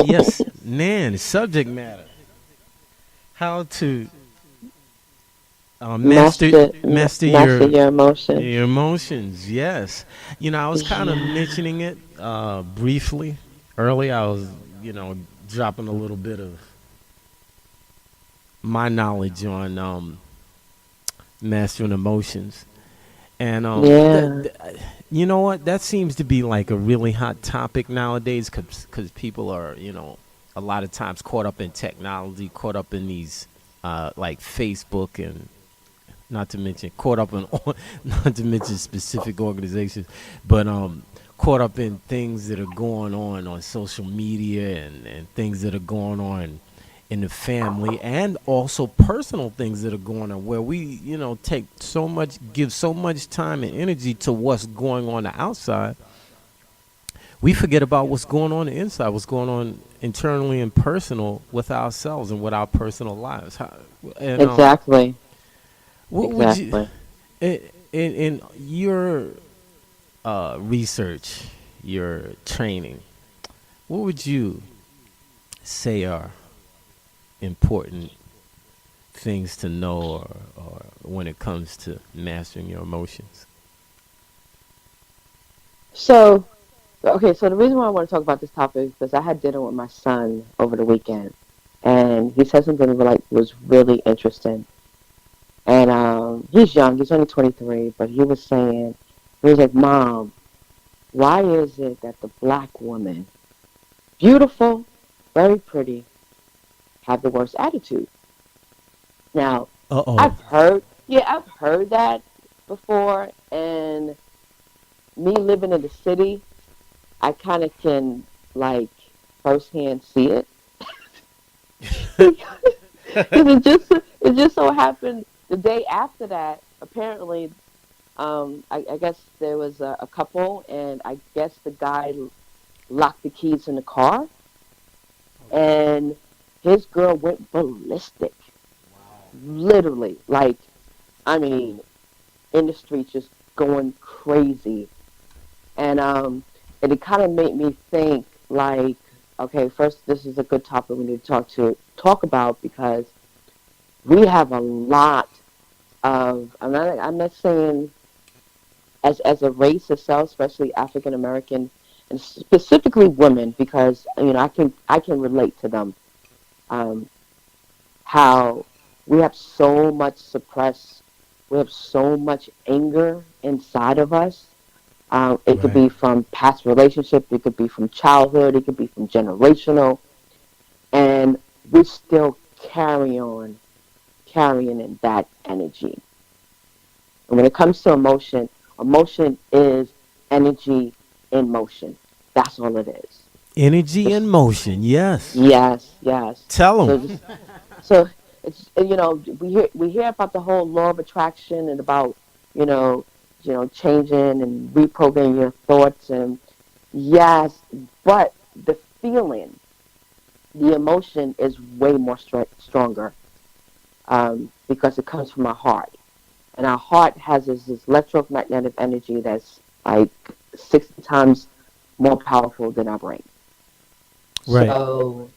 Yes, Nan, subject matter. How to master Master your emotions. your emotions. Yes, I was kind of Yeah. mentioning it briefly earlier. I was dropping a little bit of my knowledge on mastering emotions, and Yeah. you know what? That seems to be like a really hot topic nowadays because people are, a lot of times caught up in technology, caught up in these like Facebook and not to mention caught up in not to mention specific organizations, but caught up in things that are going on social media and things that are going on in the family and also personal things that are going on where we give so much time and energy to what's going on the outside. We forget about what's going on the inside, what's going on internally and personal with ourselves and with our personal lives. And Exactly. what would you Exactly. in your research, your training, what would you say are important things to know or when it comes to mastering your emotions? So, okay, so the reason why I want to talk about this topic is because I had dinner with my son over the weekend, and he said something that like was really interesting. And he's young; he's only 23, but he was like, "Mom, why is it that the black woman, beautiful, very pretty, have the worst attitude?" Now, Uh oh. I've heard that before, and me living in the city, I kind of can like firsthand see it because it just so happened the day after that. Apparently, I guess there was a couple, and I guess the guy locked the keys in the car, Okay. and his girl went ballistic, literally. Like, I mean, in the streets, just going crazy, and it kind of made me think like, okay, first, this is a good topic we need to talk about because we have a lot of. I'm not saying as a race itself, especially African American and specifically women, because I can relate to them. Um, how we have so much suppressed, we have so much anger inside of us. It could Right. be from past relationships, it could be from childhood, it could be from generational, and we still carrying in that energy. And when it comes to emotion, emotion is energy in motion. That's all it is. Energy Just and motion. Yes. yes, yes. Tell them. So just so it's we hear about the whole law of attraction and about you know changing and reprogramming your thoughts and yes, but the feeling, the emotion is way more stronger because it comes from our heart, and our heart has this electromagnetic energy that's like 60 times more powerful than our brain. Right. So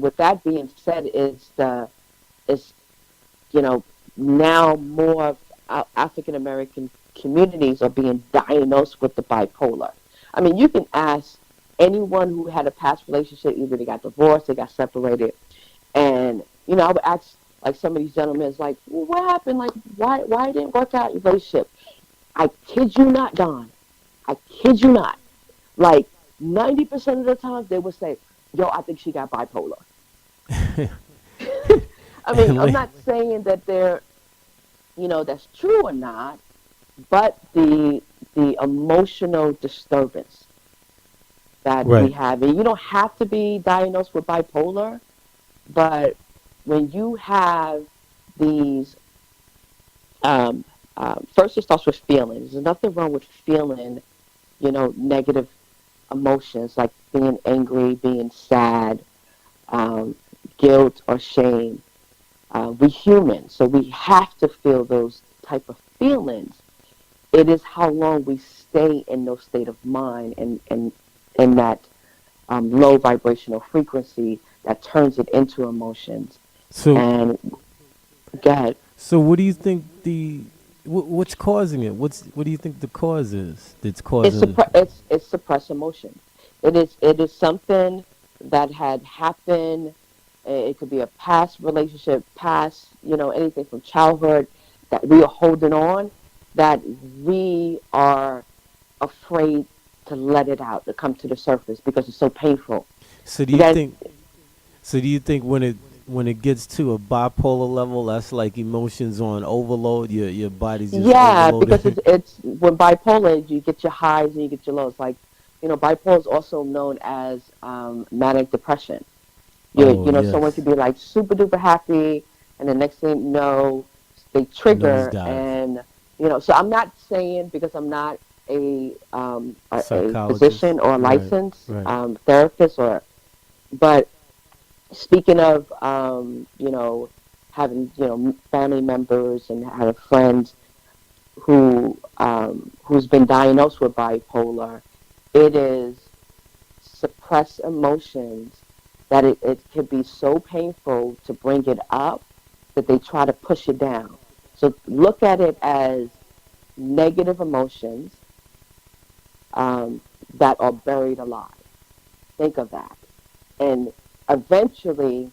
with that being said, is you know now more of African American communities are being diagnosed with the bipolar. I mean, you can ask anyone who had a past relationship, either they got divorced, they got separated, and I would ask like some of these gentlemen, it's like, well, what happened? Like, why it didn't work out in your relationship? I kid you not, Don. I kid you not. Like 90% of the time, they would say, "Yo, I think she got bipolar." I mean, And I'm not saying that that's true or not, but the emotional disturbance that we right. have, and you don't have to be diagnosed with bipolar, but when you have these, um, first it starts with feelings. There's nothing wrong with feeling, negative emotions like being angry, being sad, um, guilt or shame. We human, so we have to feel those type of feelings. It is how long we stay in those state of mind and in that low vibrational frequency that turns it into emotions. So And go ahead. so what do you think what's causing it? What do you think the cause is that's causing? It's suppressed emotion. It is something that had happened. It could be a past relationship, past, anything from childhood that we are holding on, that we are afraid to let it out, to come to the surface because it's so painful. So do You you guys, think so do you think when it gets to a bipolar level, that's like emotions on overload, your body's just yeah, because overloaded? it's when bipolar, you get your highs and you get your lows. Like, bipolar is also known as manic depression. Oh, Someone yes. could be like super duper happy, and the next thing you know, they trigger, Nosedive. and so I'm not saying, because I'm not a Psychologist. physician or a Right. licensed Right. therapist, but speaking of having family members and having friends who's been diagnosed with bipolar, it is suppressed emotions that it can be so painful to bring it up that they try to push it down. So look at it as negative emotions um, that are buried alive. Think of that. And eventually,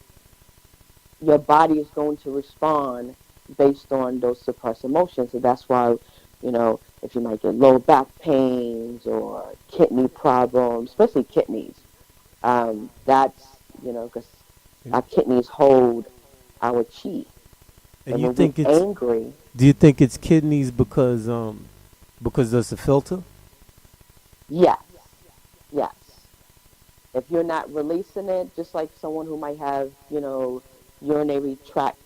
your body is going to respond based on those suppressed emotions. And that's why, if you might get low back pains or kidney problems, especially kidneys, that's, because And, our kidneys hold our chi. and And you when we're think it's angry, do you think it's kidneys because there's a filter? yes, yes. If you're not releasing it, just like someone who might have, urinary tract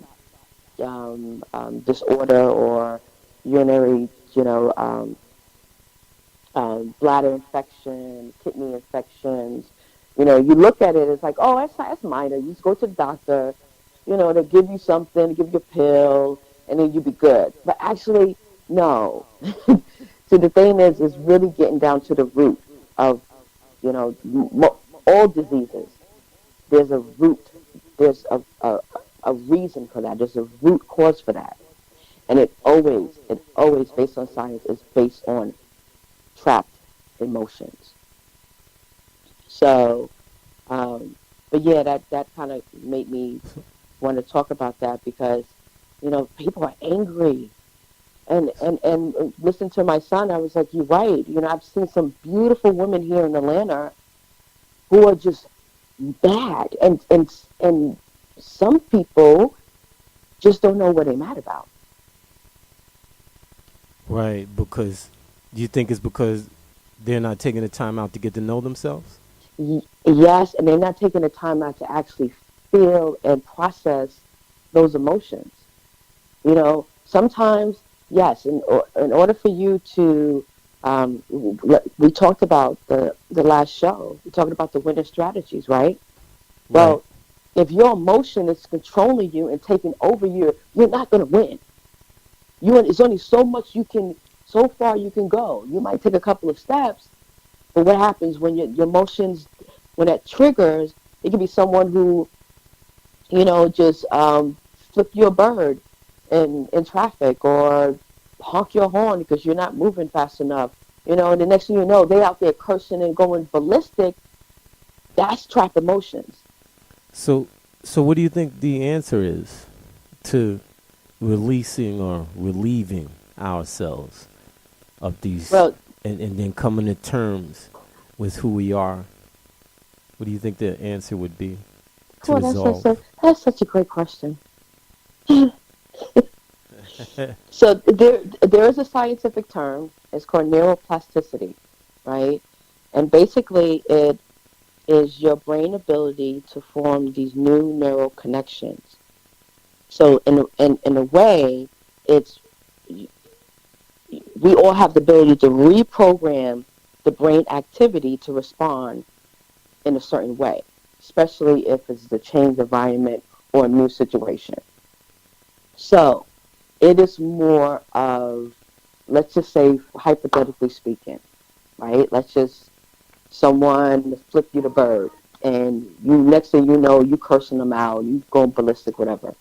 disorder, or urinary, bladder infection, kidney infections. You look at it, it's like, oh, that's minor. You just go to the doctor, they give you something, give you a pill, and then you be good. But actually, no. So the thing is really getting down to the root of, all diseases. There's a root. There's a reason for that. There's a root cause for that. And it always, based on science, is based on trapped emotions. So, but yeah, that kind of made me want to talk about that, because people are angry, and listen to my son. I was like, you're right. I've seen some beautiful women here in Atlanta who are just bad, and some people just don't know what they're mad about. Right, because do you think it's because they're not taking the time out to get to know themselves? Yes, and they're not taking the time out to actually feel and process those emotions. Sometimes, yes, in order for you to, we talked about the last show, we talked about the winning strategies, right? Right. Well, if your emotion is controlling you and taking over you, you're not going to win. It's only so far you can go. You might take a couple of steps, but what happens when your emotions, when that triggers, it could be someone who, just flip you a bird in traffic, or honk your horn because you're not moving fast enough. And the next thing you know, they out there cursing and going ballistic. That's trapped emotions. So so what do you think the answer is to releasing or relieving ourselves of these Well, and then coming to terms with who we are? What do you think the answer would be to cool. resolve? That's such a great question. So there is a scientific term. It's called neuroplasticity, right? And basically, it is your brain ability to form these new neural connections. So in a way, it's we all have the ability to reprogram the brain activity to respond in a certain way, especially if it's the change environment or a new situation. So it is more of, let's just say, hypothetically speaking, right? Let's just someone flip you the bird, and you next thing you know, you cursing them out, you going ballistic, whatever.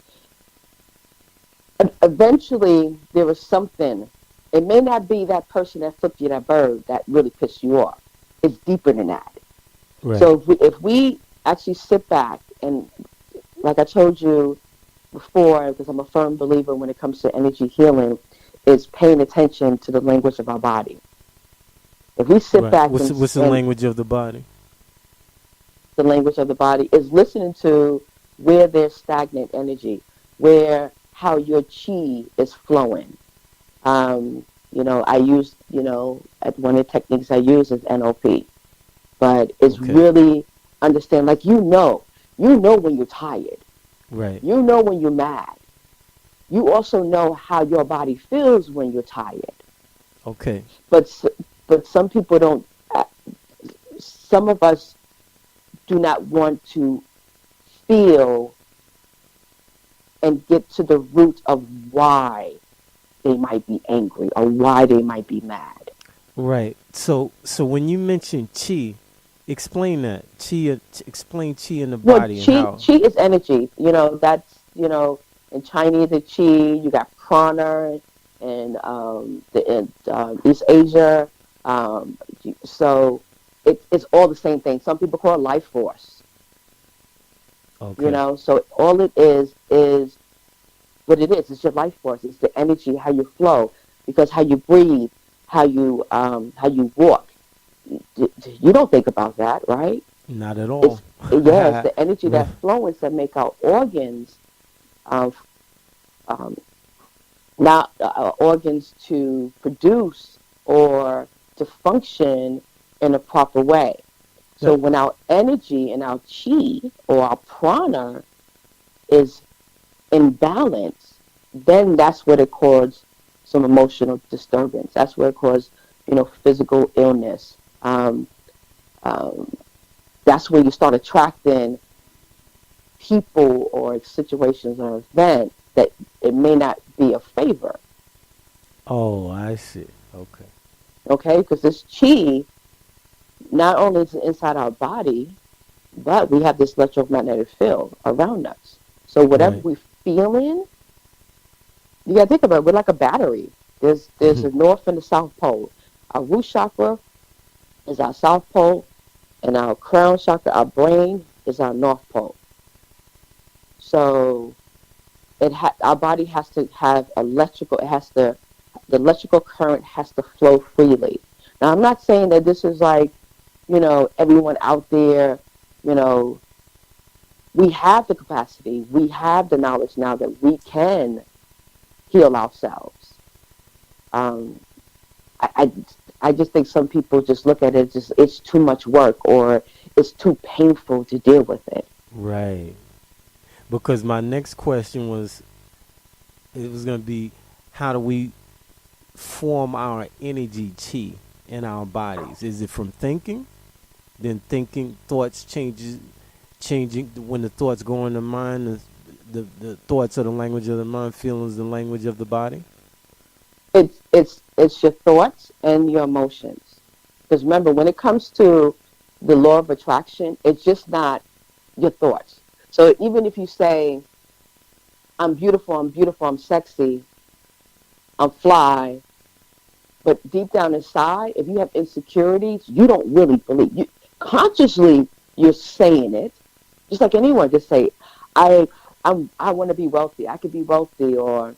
Eventually, there is something. It may not be that person that flipped you that bird that really pissed you off. It's deeper than that. Right. So if we actually sit back and, like I told you before, because I'm a firm believer when it comes to energy healing, is paying attention to the language of our body. If we sit Right. back What's the and language of the body? the language of the body is listening to where there's stagnant energy, where how your chi is flowing. I use, at one of the techniques I use is NLP, but it's Okay. really understand, like, you know when you're tired, Right. you know when you're mad, you also know how your body feels when you're tired. Okay. But some people don't. Some of us do not want to feel and get to the root of why they might be angry or why they might be mad. Right. So when you mention chi, explain that. Explain chi in the Well, body and how. chi is energy. That's, in Chinese, the chi, you got prana, and East Asia. So it's all the same thing. Some people call it life force. Okay. So all it is what it is. It's your life force. It's the energy, how you flow, because how you breathe, how you walk. You don't think about that, right? Not at all. It's Yeah, it's the energy Right. that flows that make our organs, of um, not organs to produce or to function in a proper way. So That- when our energy and our chi or our prana is in balance, then that's what it causes some emotional disturbance. That's what it causes, physical illness. Um, that's when you start attracting people or situations or events that it may not be a favor. oh, I see. Okay. Okay, because this chi not only is inside our body, but we have this electromagnetic field around us. So whatever Right. we feel in, you gotta think about it. We're like a battery. There's a north and the south pole. Our root chakra is our south pole, and our crown chakra, our brain, is our north pole. So our body has to have electrical. It has to The electrical current has to flow freely. Now, I'm not saying that this is like, everyone out there, you know, we have the capacity, we have the knowledge now that we can heal ourselves. Um, I, I, I just think some people just look at it, just it's too much work, or it's too painful to deal with it. Right. Because my next question was, it was going to be, how do we form our energy chi in our bodies? Is it from thinking? Then thinking, thoughts changing when the thoughts go in the mind. The thoughts are the language of the mind. Feelings the language of the body. It's your thoughts and your emotions. Because remember, when it comes to the law of attraction, it's just not your thoughts. So even if you say, I'm beautiful, I'm sexy, I'm fly, but deep down inside, if you have insecurities, you don't really believe. Consciously, you're saying it, just like anyone could say, I I want to be wealthy. I could be wealthy, or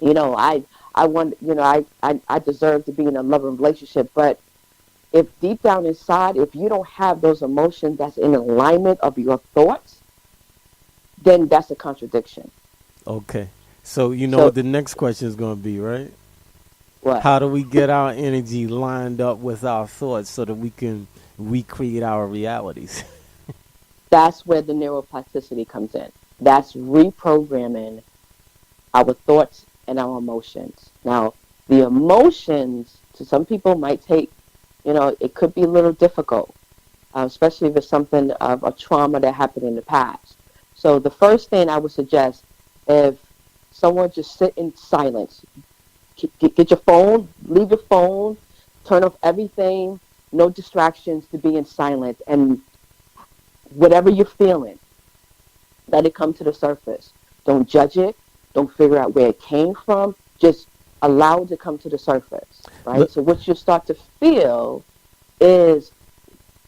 I want, I deserve to be in a loving relationship. But if deep down inside, if you don't have those emotions that's in alignment of your thoughts, then that's a contradiction. Okay. So you know what So the next question is going to be, right? what? How do we get our energy lined up with our thoughts so that we can recreate our realities? That's where the neuroplasticity comes in. That's reprogramming our thoughts and our emotions. Now, the emotions to some people might take, it could be a little difficult, especially if it's something of a trauma that happened in the past. So the first thing I would suggest, if someone just sit in silence, get your phone, leave your phone, turn off everything, no distractions, to being silent, and whatever you're feeling, let it come to the surface. Don't judge it. Don't figure out where it came from. Just allow it to come to the surface, right? Look, So what you start to feel is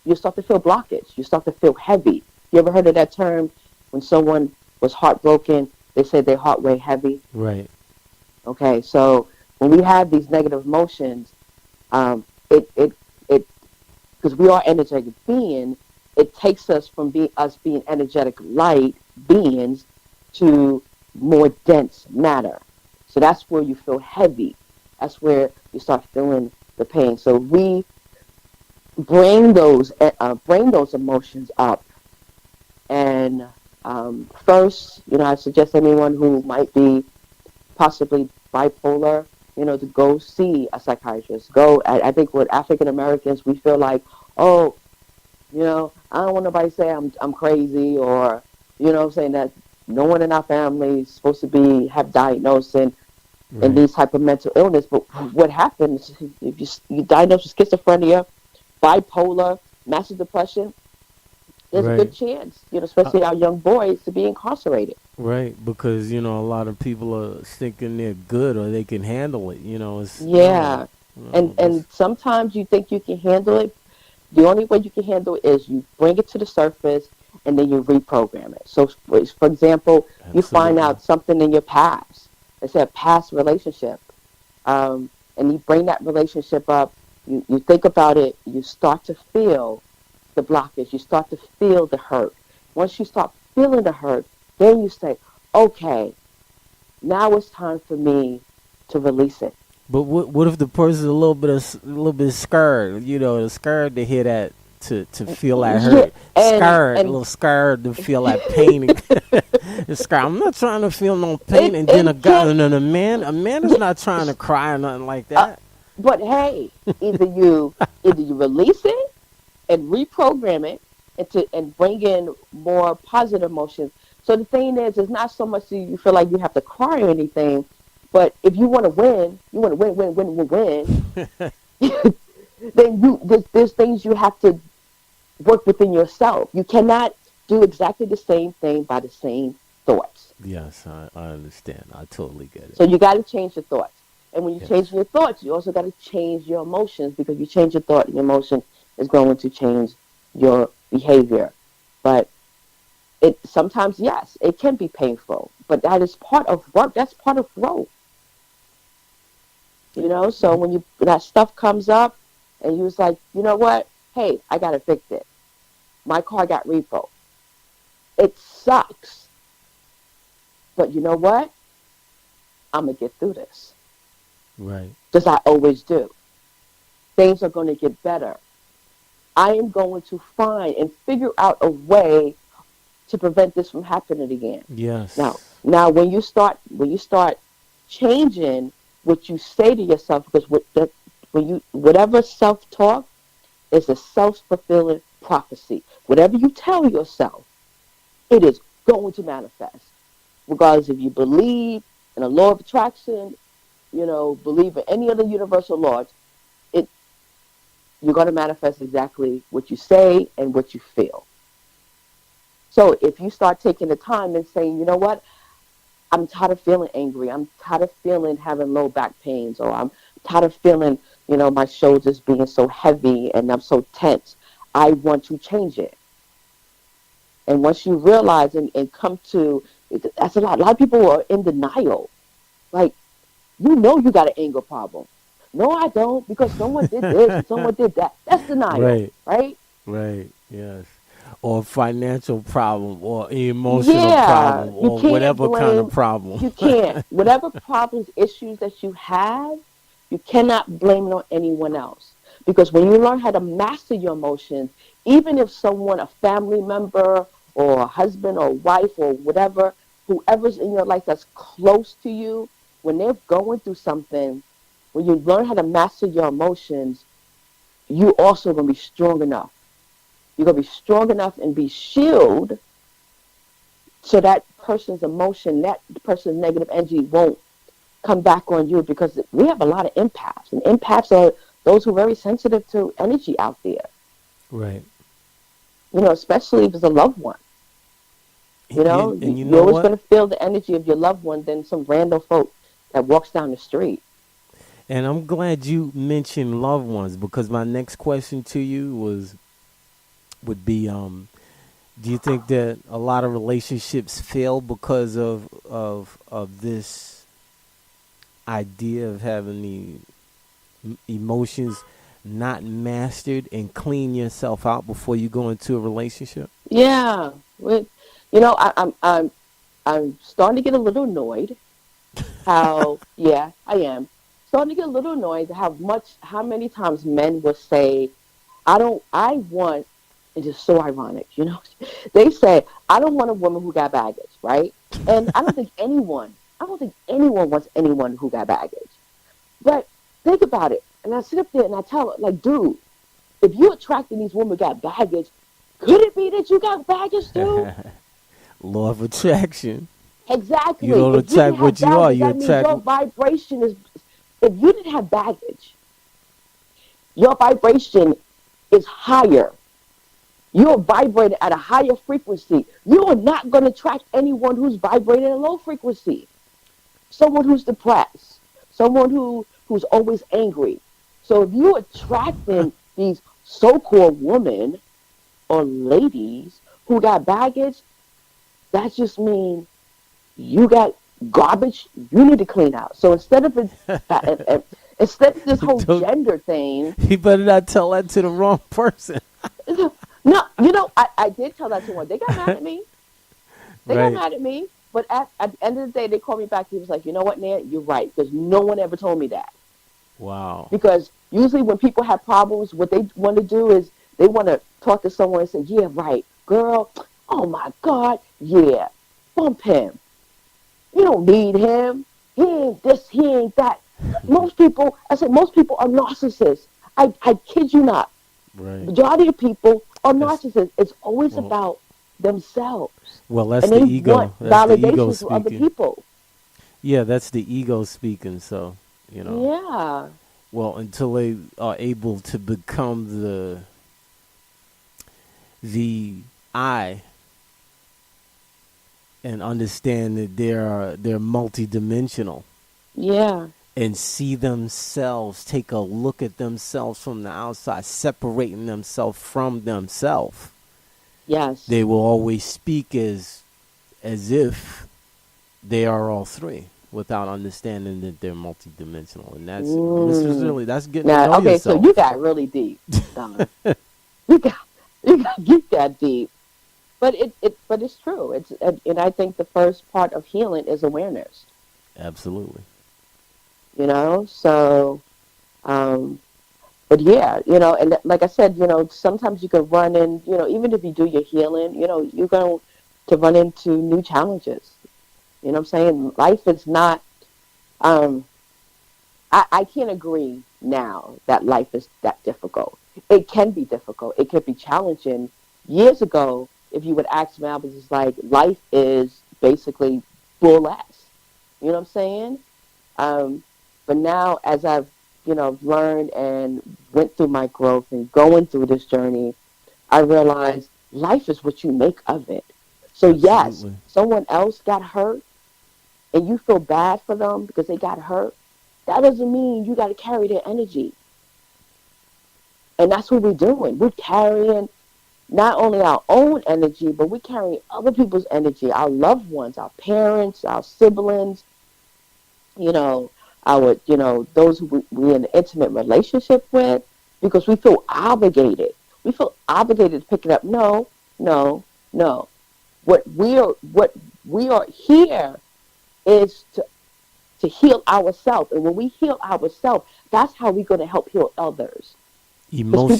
you start to feel blockage. You start to feel heavy. You ever heard of that term when someone was heartbroken? They say their heart weighed heavy. right. Okay, so when we have these negative emotions, it because we are energetic beings, it takes us from being energetic light beings to more dense matter. So that's where you feel heavy. That's where you start feeling the pain. So we bring those emotions up, and first, I suggest anyone who might be possibly bipolar, to go see a psychiatrist. I think with African Americans, we feel like, oh, I don't want nobody to say I'm crazy, or, saying that no one in our family is supposed to have diagnosed in Right. these type of mental illness. But what happens if you diagnosed with schizophrenia, bipolar, massive depression? There's a good Right. chance, Uh, especially our young boys, to be incarcerated. right. Because a lot of people are thinking they're good or they can handle it. It's no, Yeah, and no. That's and sometimes you think you can handle it. The only way you can handle it is you bring it to the surface and then you reprogram it. So, for example, you find absolutely out something in your past. It's a past relationship, and you bring that relationship up. You think about it. You start to feel the blockage. You start to feel the hurt. Once you start feeling the hurt, then you say, "Okay, now it's time for me to release it." But what if the person's a little bit scared? Scared to hear that, to feel that Yeah, hurt. and Scared, a and little scared to feel that pain. It's scared. I'm not trying to feel no pain. it And then a it guy, can't. and then a man is Yeah, not trying to cry or nothing like uh, that. but hey, either you release it and reprogram it, and bring in more positive emotions. So the thing is, it's not so much that you feel like you have to cry or anything, but if you want to win, you want to win, then there's things you have to work within yourself. You cannot do exactly the same thing by the same thoughts. Yes, I understand. I totally get it. So you got to change your thoughts. And when you change Yes. your thoughts, you also got to change your emotions, because you change your thought and your emotion is going to change your behavior. But it sometimes, yes, it can be painful, but that is part of work. That's part of growth. So when that stuff comes up and you was like, you know what? Hey, I got evicted. My car got repo. It sucks. But you know what? I'm going to get through this. Right. Because I always do. Things are going to get better. I am going to find and figure out a way to prevent this from happening again. Now, Yes. now when you start changing what you say to yourself, because whatever self-talk is a self-fulfilling prophecy. Whatever you tell yourself, it is going to manifest. Regardless if you believe in a law of attraction, believe in any other universal laws, it you're going to manifest exactly what you say and what you feel. So if you start taking the time and saying, you know what, I'm tired of feeling angry. I'm tired of feeling having low back pains, or I'm tired of feeling, my shoulders being so heavy and I'm so tense. I want to change it. And once you realize and come to, that's a lot of people are in denial. Like, you got an anger problem. No, I don't, because someone did this and someone did that. That's denial, Right. right? Right. Yes. Or financial problem, or emotional Yeah, problem, you or can't whatever kind of blame, problem. you can't. Whatever problems, issues that you have, you cannot blame it on anyone else. Because when you learn how to master your emotions, even if someone, a family member or a husband or wife or whatever, whoever's in your life that's close to you, when they're going through something, when you learn how to master your emotions, you also going to be strong enough. You're going to be strong enough and be shielded, so that person's emotion, that person's negative energy won't come back on you, because we have a lot of empaths, and empaths are those who are very sensitive to energy out there. Right. Especially if it's a loved one. And you You're know always what? going to feel the energy of your loved one than some random folk that walks down the street. And I'm glad you mentioned loved ones, because my next question to you would be, do you think that a lot of relationships fail because of this idea of having the emotions not mastered, and clean yourself out before you go into a relationship? Yeah, I'm starting to get a little annoyed. Yeah, I am starting to get a little annoyed how many times men will say, I want, it is so ironic. They say, I don't want a woman who got baggage, right? And I don't think anyone wants anyone who got baggage. But think about it. And I sit up there and I tell her, like, dude, if you're attracting these women who got baggage, could it be that you got baggage too? Law of attraction. You Exactly. don't If you attract didn't have what you are. baggage, You that means attract. your vibration is. If you didn't have baggage, your vibration is higher. You're vibrating at a higher frequency. You are not going to attract anyone who's vibrating at a low frequency. Someone who's depressed. Someone who's always angry. So if you're attracting these so-called women or ladies who got baggage, that just means you got garbage you need to clean out. So instead of instead of this whole Don't- gender thing, You better not tell that to the wrong person. no, I did tell that to one. They got mad at me. They got Right. mad at me. But at the end of the day, they called me back. He was like, you know what, Nan, you're right, because no one ever told me that. Wow. Because usually when people have problems, what they want to do is they want to talk to someone and say, yeah, right, girl, oh my God, yeah, bump him. You don't need him. He ain't this, he ain't that. Most people are narcissists. I kid you not. Right. Majority of people are That's, narcissists. It's always well, about themselves. well, that's And the they ego. want That's the ego validation from other speaking. people. Yeah, that's the ego speaking. So, Yeah. well, until they are able to become the I, and understand that they're multidimensional, Yeah. and see themselves, take a look at themselves from the outside, separating themselves from themselves, Yes. they will always speak as if they are all three, without understanding that they're multidimensional. And that's getting to Now, know okay, so yourself. you got really deep, Don. you got deep. But but it's true. And I think the first part of healing is awareness. Absolutely. So but yeah, and like I said, sometimes you can run in, even if you do your healing, you're going to run into new challenges. You know what I'm saying? Life is not, um, I can't agree now that life is that difficult. It can be difficult. It can be challenging. Years ago, if you would ask me, I was just like, life is basically bull ass. You know what I'm saying? But now, as I've, learned and went through my growth and going through this journey, I realized life is what you make of it. So yes, Absolutely. someone else got hurt and you feel bad for them because they got hurt. That doesn't mean you got to carry their energy. And that's what we're doing. We're carrying not only our own energy, but we're carrying other people's energy, our loved ones, our parents, our siblings, you know, those who we're in an intimate relationship with, because we feel obligated. We feel obligated to pick it up. No, no, no. What we are here is to heal ourselves. And when we heal ourselves, that's how we're going to help heal others. Because Emotional.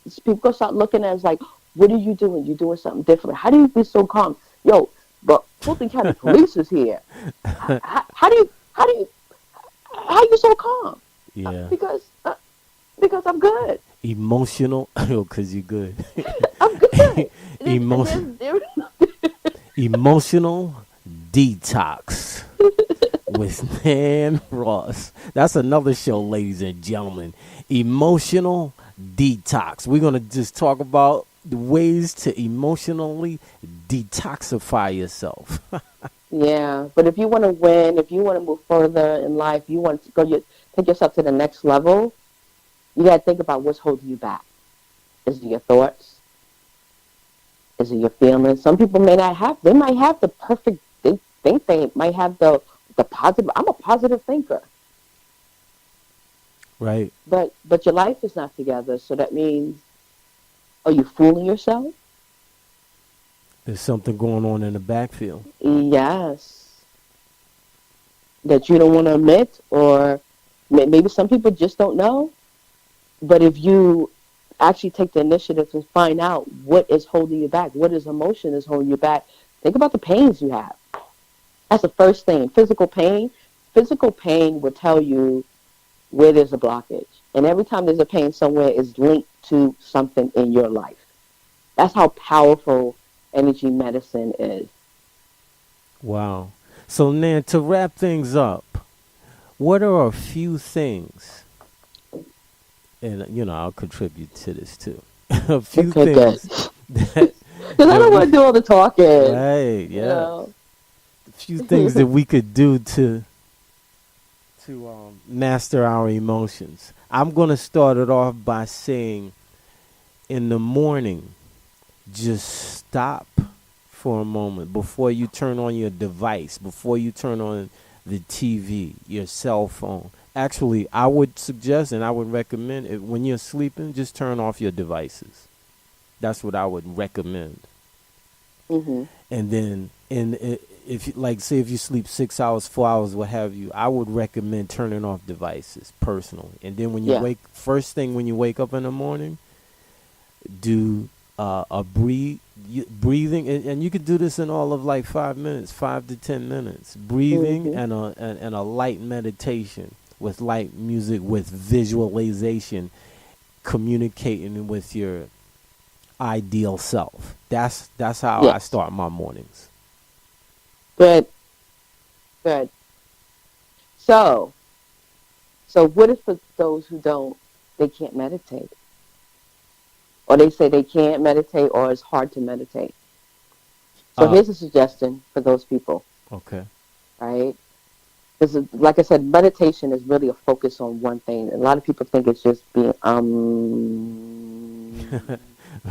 people gonna start looking at us like, what are you doing? You're doing something different. How do you be so calm? Yo, but Fulton County Police is here. How you so calm? Yeah. Because I'm good. Emotional. Because you're good. I'm good. Emotion. Emotional detox with Nan Ross. That's another show, ladies and gentlemen. Emotional Detox. We're going to just talk about the ways to emotionally detoxify yourself. Yeah, but if you want to win, if you want to move further in life, you want to take yourself to the next level, you got to think about what's holding you back. Is it your thoughts? Is it your feelings? Some people may not have, they might have the perfect, they think they might have the positive, I'm a positive thinker. Right. But your life is not together, so that means, are you fooling yourself? There's something going on in the backfield. Yes. That you don't want to admit, or maybe some people just don't know. But if you actually take the initiative to find out what is holding you back, what is emotion is holding you back, think about the pains you have. That's the first thing. Physical pain will tell you where there's a blockage. And every time there's a pain somewhere is linked to something in your life. That's how powerful energy medicine is. Wow. So, Nan, to wrap things up, what are a few things, and, I'll contribute to this, too. A few things that... Because I don't want to do all the talking. Right, yeah. You know? A few things that we could do to master our emotions. I'm going to start it off by saying, in the morning, just stop for a moment before you turn on your device, before you turn on the TV, your cell phone. Actually, I would suggest and I would recommend it when you're sleeping, just turn off your devices. That's what I would recommend. Mm-hmm. And then, if you sleep 6 hours, 4 hours, what have you, I would recommend turning off devices personally. And then when you first thing when you wake up in the morning, do a breathing, and you could do this in all of like 5 minutes, 5 to 10 minutes. Breathing and a light meditation with light music, with visualization, communicating with your ideal self. That's how I start my mornings. Good. So what if for those who they can't meditate? Or they say they can't meditate, or it's hard to meditate. So here's a suggestion for those people. Okay. Right? Because, like I said, meditation is really a focus on one thing. A lot of people think it's just being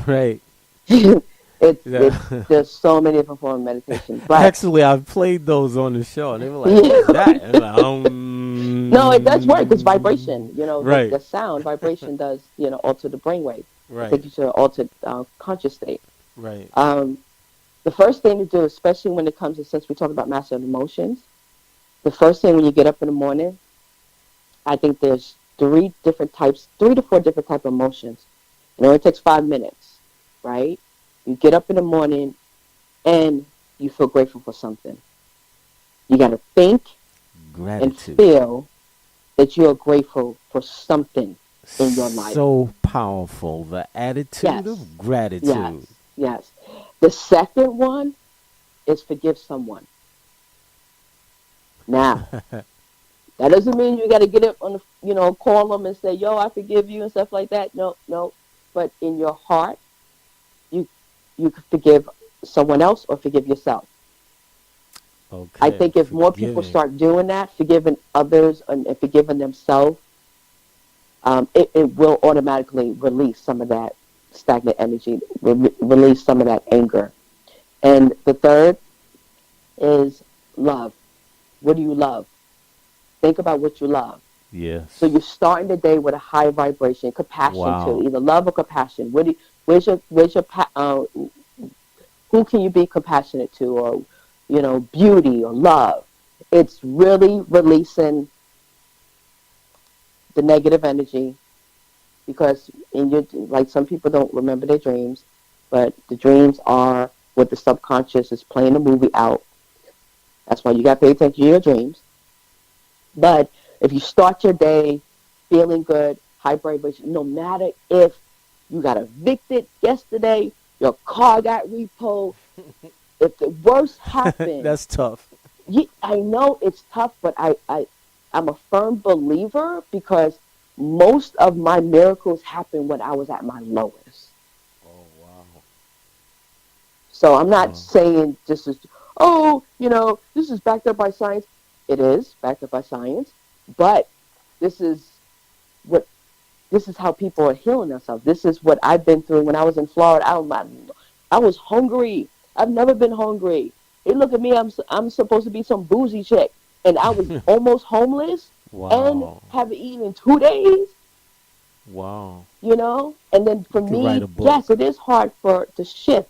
right. There's so many different forms of meditation. But actually, I've played those on the show, and they were like, "What is that?" And like, no, it does work. It's vibration. Right. The sound vibration does alter the brainwave. Right. Take you to an altered conscious state. Right. The first thing to do, especially when it comes to, since we talk about mastering emotions, the first thing when you get up in the morning, I think there's 3 to 4 different types of emotions. It only takes 5 minutes, right? You get up in the morning and you feel grateful for something. You got to think and feel that you're grateful for something in your life. So powerful. The attitude of gratitude. Yes. The second one is forgive someone. Now, that doesn't mean you got to get up on the, call them and say, "Yo, I forgive you," and stuff like that. No. But in your heart, you could forgive someone else or forgive yourself. Okay. I think if more people start doing that, forgiving others and forgiving themselves, it will automatically release some of that stagnant energy, release some of that anger. And the third is love. What do you love? Think about what you love. Yes. So you're starting the day with a high vibration, compassion too, either love or compassion. Where's your who can you be compassionate to, or beauty or love? It's really releasing the negative energy, because like some people don't remember their dreams, but the dreams are what the subconscious is playing the movie out. That's why you got to pay attention to your dreams. But if you start your day feeling good, high vibration, no matter if you got evicted yesterday, your car got repoed, if the worst happened, that's tough. I know it's tough, but I'm a firm believer because most of my miracles happened when I was at my lowest. Oh wow. So I'm not Wow. saying this is, oh, this is backed up by science. It is backed up by science, but this is what this is how people are healing themselves. This is what I've been through when I was in Florida. I was hungry. I've never been hungry. They look at me. I'm supposed to be some boozy chick, and I was almost homeless and Wow. haven't eaten in 2 days. Wow. And then for You could write me, a yes, book. it is hard to shift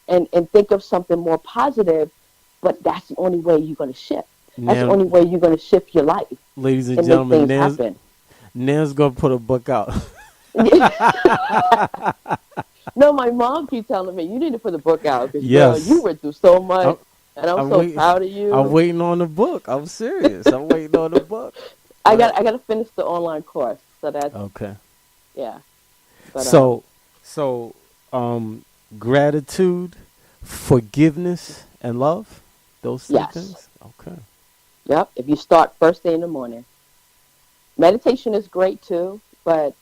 and think of something more positive, but that's the only way you're going to shift. That's the Now, only way you're going to shift your life ladies and and make gentlemen, things Nan's happen. Nan's gonna put a book out. No, my mom keeps telling me, you need to put the book out because, girl, you Yes. went through so much, I'm and I'm I'm so waiting proud of I'm you. waiting on the book. I'm serious. I'm waiting on the book. But I got to finish the online course. So that's, okay. yeah. But, So so gratitude, forgiveness, and love. Those three yes. things. Okay. Yep. If you start first thing in the morning, meditation is great too, but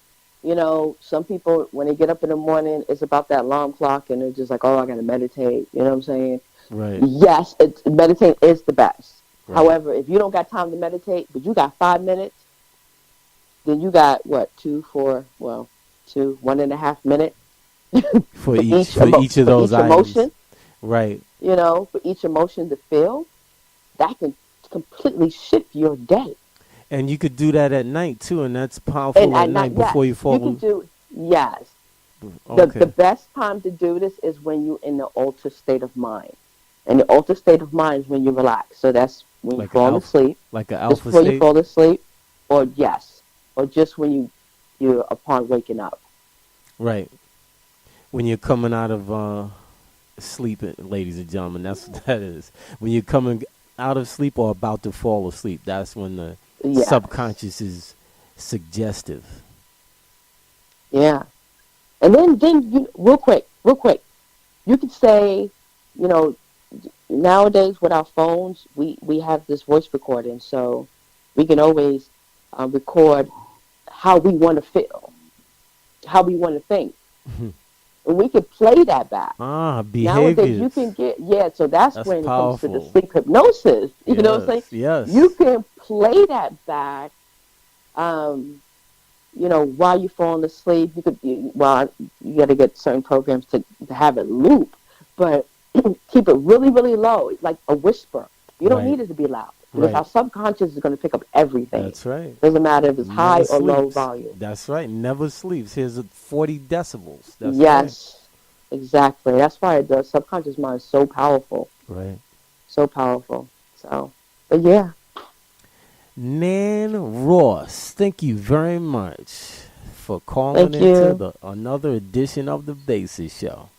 some people when they get up in the morning, it's about that alarm clock, and they're just like, "Oh, I gotta meditate." You know what I'm saying? Right. Yes, meditate is the best. Right. However, if you don't got time to meditate, but you got 5 minutes, then you got what 1.5 minutes For each of for those each items. emotion. Right. For each emotion to feel, that can completely shift your day. And you could do that at night too, and that's And powerful at at night, night yes, before you you can fall. do yes. The Okay. best time to do this is when you're in the altered state of mind. And the altered state of mind is when you relax. So that's when you Like an fall alpha, asleep, like an just alpha before you state. fall asleep, or yes, or just when you're upon waking up. Right. When you're coming out of sleep, ladies and gentlemen, that's what that is. When you're coming out of sleep or about to fall asleep, that's when the Yes, subconscious is suggestive. yeah. And then real quick, you could say, you know, nowadays with our phones, we have this voice recording, so we can always record how we want to feel, how we want to think, and we can play that back. Nowadays, you can Behaviors. get so that's That's when it comes to the powerful. sleep hypnosis. You know what I'm saying? Yes. You Yes. can play that back. Um, while you're falling asleep, you got to get certain programs to have it loop, but keep it really, really low, like a whisper. You don't Right. need it to be loud because our Right. subconscious is going to pick up everything. That's right. Doesn't matter if it's high Never or low sleeps. volume. That's right. Never sleeps. Here's a 40 decibels. That's right. Yes, exactly. That's why the subconscious mind is so powerful, Right. so powerful. So, but yeah, Nan Ross, thank you very much for calling thank into you. the another edition of the Basis Show.